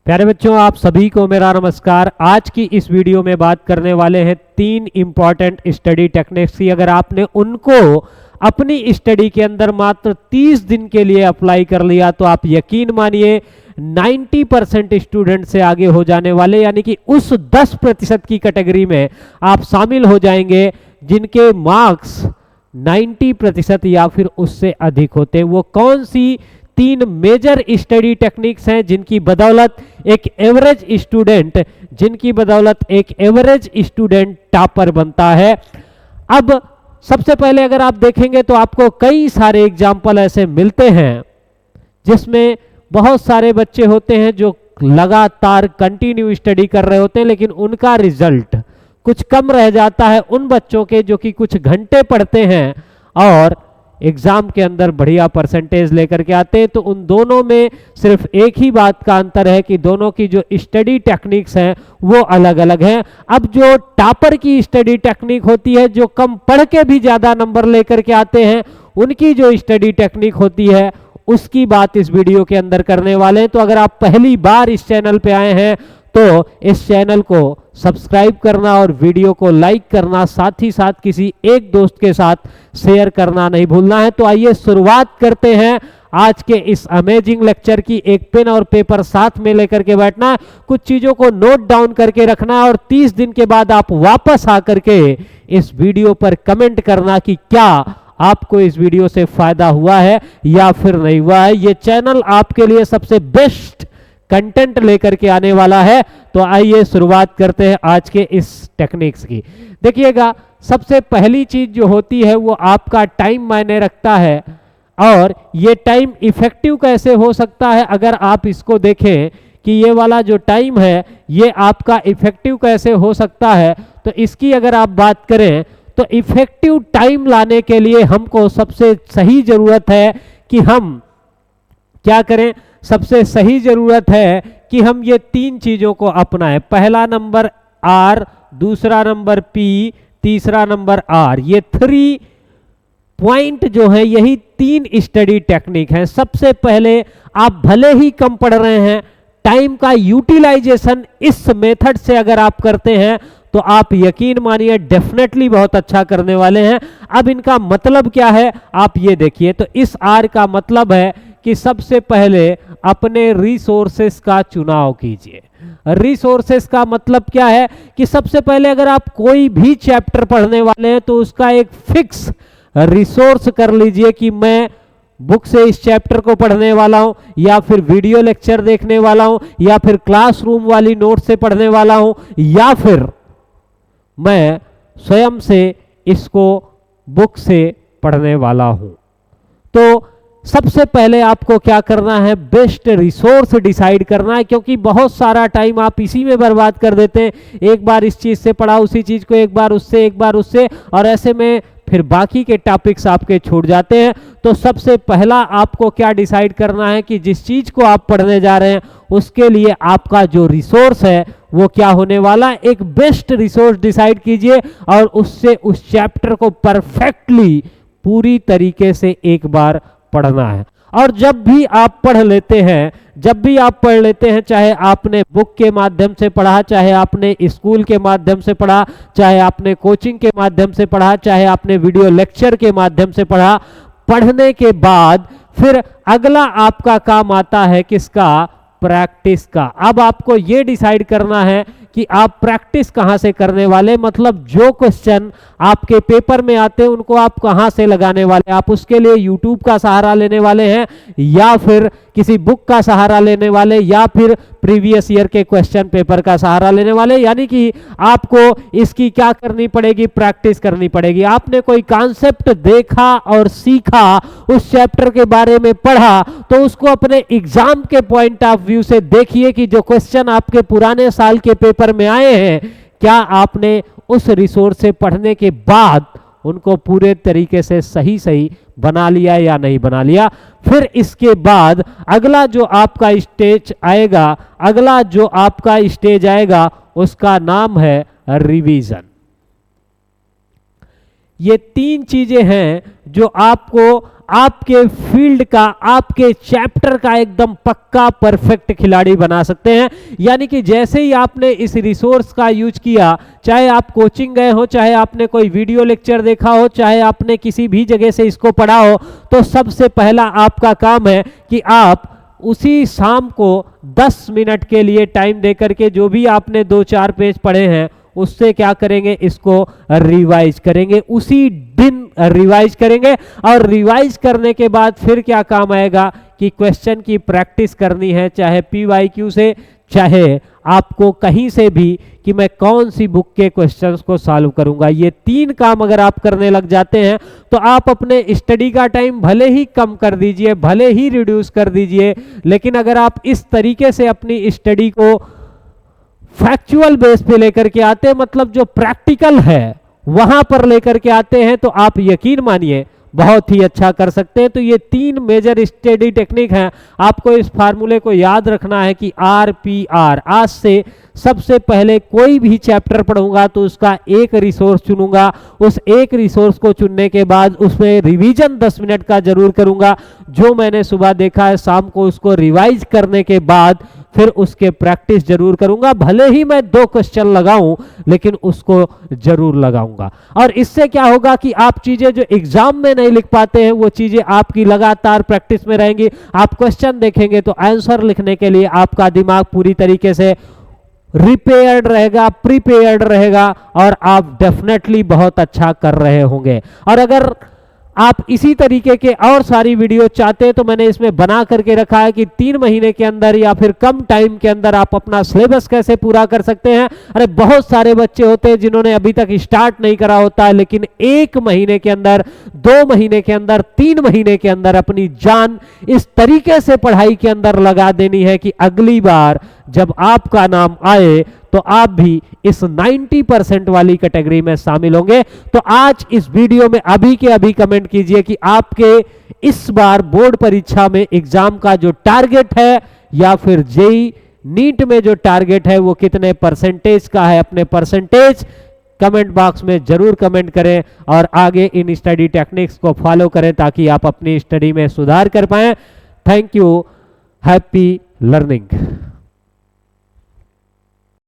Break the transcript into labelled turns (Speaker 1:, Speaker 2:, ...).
Speaker 1: प्यारे बच्चों, आप सभी को मेरा नमस्कार। आज की इस वीडियो में बात करने वाले हैं 3 इम्पॉर्टेंट स्टडी टेक्निक्स की। अगर आपने उनको अपनी स्टडी के अंदर मात्र 30 दिन के लिए अप्लाई कर लिया तो आप यकीन मानिए 90% स्टूडेंट से आगे हो जाने वाले, यानी कि उस 10% की कैटेगरी में आप शामिल हो जाएंगे जिनके मार्क्स 90% या फिर उससे अधिक होते हैं। वो कौन सी 3 मेजर स्टडी टेक्निक्स हैं जिनकी बदौलत एक एवरेज स्टूडेंट टॉपर बनता है। अब सबसे पहले अगर आप देखेंगे तो आपको कई सारे एग्जाम्पल ऐसे मिलते हैं जिसमें बहुत सारे बच्चे होते हैं जो लगातार कंटिन्यू स्टडी कर रहे होते हैं, लेकिन उनका रिजल्ट कुछ कम रह जाता है उन बच्चों के जो कि कुछ घंटे पढ़ते हैं और एग्जाम के अंदर बढ़िया परसेंटेज लेकर के आते हैं। तो उन दोनों में सिर्फ एक ही बात का अंतर है कि दोनों की जो स्टडी टेक्निक्स हैं वो अलग अलग हैं। अब जो टॉपर की स्टडी टेक्निक होती है, जो कम पढ़ के भी ज्यादा नंबर लेकर के आते हैं, उनकी जो स्टडी टेक्निक होती है उसकी बात इस वीडियो के अंदर करने वाले हैं। तो अगर आप पहली बार इस चैनल पे आए हैं तो इस चैनल को सब्सक्राइब करना और वीडियो को लाइक करना, साथ ही साथ किसी एक दोस्त के साथ शेयर करना नहीं भूलना है। तो आइए शुरुआत करते हैं आज के इस अमेजिंग लेक्चर की। एक पेन और पेपर साथ में लेकर के बैठना है, कुछ चीजों को नोट डाउन करके रखना है और 30 दिन के बाद आप वापस आकर के इस वीडियो पर कमेंट करना कि क्या आपको इस वीडियो से फायदा हुआ है या फिर नहीं हुआ है। ये चैनल आपके लिए सबसे बेस्ट कंटेंट लेकर के आने वाला है। तो आइए शुरुआत करते हैं आज के इस टेक्निक्स की। देखिएगा, सबसे पहली चीज जो होती है वो आपका टाइम मायने रखता है। और ये टाइम इफेक्टिव कैसे हो सकता है, अगर आप इसको देखें कि ये वाला जो टाइम है ये आपका इफेक्टिव कैसे हो सकता है, तो इसकी अगर आप बात करें तो इफेक्टिव टाइम लाने के लिए हमको सबसे सही जरूरत है कि हम क्या करें। सबसे सही जरूरत है कि हम ये 3 चीजों को अपनाएं। पहला नंबर आर, दूसरा नंबर पी, तीसरा नंबर आर। ये 3 पॉइंट जो है यही 3 स्टडी टेक्निक हैं। सबसे पहले आप भले ही कम पढ़ रहे हैं, टाइम का यूटिलाइजेशन इस मेथड से अगर आप करते हैं तो आप यकीन मानिए डेफिनेटली बहुत अच्छा करने वाले हैं। अब इनका मतलब क्या है आप ये देखिए। तो इस आर का मतलब है कि सबसे पहले अपने रिसोर्सेस का चुनाव कीजिए। रिसोर्सेस का मतलब क्या है कि सबसे पहले अगर आप कोई भी चैप्टर पढ़ने वाले हैं तो उसका एक फिक्स रिसोर्स कर लीजिए कि मैं बुक से इस चैप्टर को पढ़ने वाला हूं, या फिर वीडियो लेक्चर देखने वाला हूं, या फिर क्लासरूम वाली नोट से पढ़ने वाला हूं, या फिर मैं स्वयं से इसको बुक से पढ़ने वाला हूं। तो सबसे पहले आपको क्या करना है, बेस्ट रिसोर्स डिसाइड करना है, क्योंकि बहुत सारा टाइम आप इसी में बर्बाद कर देते हैं। एक बार इस चीज से पढ़ा, उसी चीज को एक बार उससे, और ऐसे में फिर बाकी के टॉपिक्स आपके छूट जाते हैं। तो सबसे पहला आपको क्या डिसाइड करना है कि जिस चीज को आप पढ़ने जा रहे हैं उसके लिए आपका जो रिसोर्स है वो क्या होने वाला है। एक बेस्ट रिसोर्स डिसाइड कीजिए और उससे उस चैप्टर को परफेक्टली पूरी तरीके से एक बार पढ़ना है। और जब भी आप पढ़ लेते हैं, चाहे आपने बुक के माध्यम से पढ़ा, चाहे आपने स्कूल के माध्यम से पढ़ा, चाहे आपने कोचिंग के माध्यम से पढ़ा, चाहे आपने वीडियो लेक्चर के माध्यम से पढ़ा, पढ़ने के बाद फिर अगला आपका काम आता है किसका, प्रैक्टिस का। अब आपको यह डिसाइड करना है कि आप प्रैक्टिस कहां से करने वाले, मतलब जो क्वेश्चन आपके पेपर में आते हैं उनको आप कहां से लगाने वाले। आप उसके लिए यूट्यूब का सहारा लेने वाले हैं, या फिर किसी बुक का सहारा लेने वाले, या फिर प्रीवियस ईयर के क्वेश्चन पेपर का सहारा लेने वाले। यानी कि आपको इसकी क्या करनी पड़ेगी, प्रैक्टिस करनी पड़ेगी। आपने कोई कॉन्सेप्ट देखा और सीखा, उस चैप्टर के बारे में पढ़ा, तो उसको अपने एग्जाम के पॉइंट ऑफ व्यू से देखिए कि जो क्वेश्चन आपके पुराने साल के पेपर में आए हैं, क्या आपने उस रिसोर्स से पढ़ने के बाद उनको पूरे तरीके से सही बना लिया या नहीं बना लिया। फिर इसके बाद अगला जो आपका स्टेज आएगा उसका नाम है रिवीजन। ये 3 चीजें हैं जो आपको आपके फील्ड का, आपके चैप्टर का एकदम पक्का परफेक्ट खिलाड़ी बना सकते हैं। यानी कि जैसे ही आपने इस रिसोर्स का यूज किया, चाहे आप कोचिंग गए हो, चाहे आपने कोई वीडियो लेक्चर देखा हो, चाहे आपने किसी भी जगह से इसको पढ़ा हो, तो सबसे पहला आपका काम है कि आप उसी शाम को 10 मिनट के लिए टाइम देकर के जो भी आपने 2-4 पेज पढ़े हैं उससे क्या करेंगे, इसको रिवाइज करेंगे, उसी दिन रिवाइज करेंगे। और रिवाइज करने के बाद फिर क्या काम आएगा कि क्वेश्चन की प्रैक्टिस करनी है, चाहे PYQ से, चाहे आपको कहीं से भी, कि मैं कौन सी बुक के क्वेश्चंस को सॉल्व करूंगा। ये 3 काम अगर आप करने लग जाते हैं तो आप अपने स्टडी का टाइम भले ही कम कर दीजिए, भले ही रिड्यूस कर दीजिए, लेकिन अगर आप इस तरीके से अपनी स्टडी को फैक्चुअल बेस पे लेकर के आते हैं, मतलब जो प्रैक्टिकल है वहां पर लेकर के आते हैं, तो आप यकीन मानिए बहुत ही अच्छा कर सकते हैं। तो ये 3 मेजर स्टडी टेक्निक हैं। आपको इस फार्मूले को याद रखना है कि RPR, आज से सबसे पहले कोई भी चैप्टर पढ़ूंगा तो उसका एक रिसोर्स चुनूंगा, उस एक रिसोर्स को चुनने के बाद उसमें रिवीजन 10 मिनट का जरूर करूंगा, जो मैंने सुबह देखा है शाम को उसको रिवाइज करने के बाद फिर उसके प्रैक्टिस जरूर करूंगा, भले ही मैं 2 क्वेश्चन लगाऊं लेकिन उसको जरूर लगाऊंगा। और इससे क्या होगा कि आप चीजें जो एग्जाम में नहीं लिख पाते हैं वो चीजें आपकी लगातार प्रैक्टिस में रहेंगी। आप क्वेश्चन देखेंगे तो आंसर लिखने के लिए आपका दिमाग पूरी तरीके से रिपेयर्ड रहेगा, प्रिपेयर्ड रहेगा, और आप डेफिनेटली बहुत अच्छा कर रहे होंगे। और अगर आप इसी तरीके के और सारी वीडियो चाहते हैं तो मैंने इसमें बना करके रखा है कि 3 महीने के अंदर या फिर कम टाइम के अंदर आप अपना सिलेबस कैसे पूरा कर सकते हैं। अरे बहुत सारे बच्चे होते हैं जिन्होंने अभी तक स्टार्ट नहीं करा होता है, लेकिन 1 महीने के अंदर, 2 महीने के अंदर, 3 महीने के अंदर अपनी जान इस तरीके से पढ़ाई के अंदर लगा देनी है कि अगली बार जब आपका नाम आए तो आप भी इस 90% वाली कैटेगरी में शामिल होंगे। तो आज इस वीडियो में अभी के अभी कमेंट कीजिए कि आपके इस बार बोर्ड परीक्षा में एग्जाम का जो टारगेट है या फिर जेई नीट में जो टारगेट है वो कितने परसेंटेज का है। अपने परसेंटेज कमेंट बॉक्स में जरूर कमेंट करें और आगे इन स्टडी टेक्निक्स को फॉलो करें ताकि आप अपनी स्टडी में सुधार कर पाएं। Thank you, happy learning.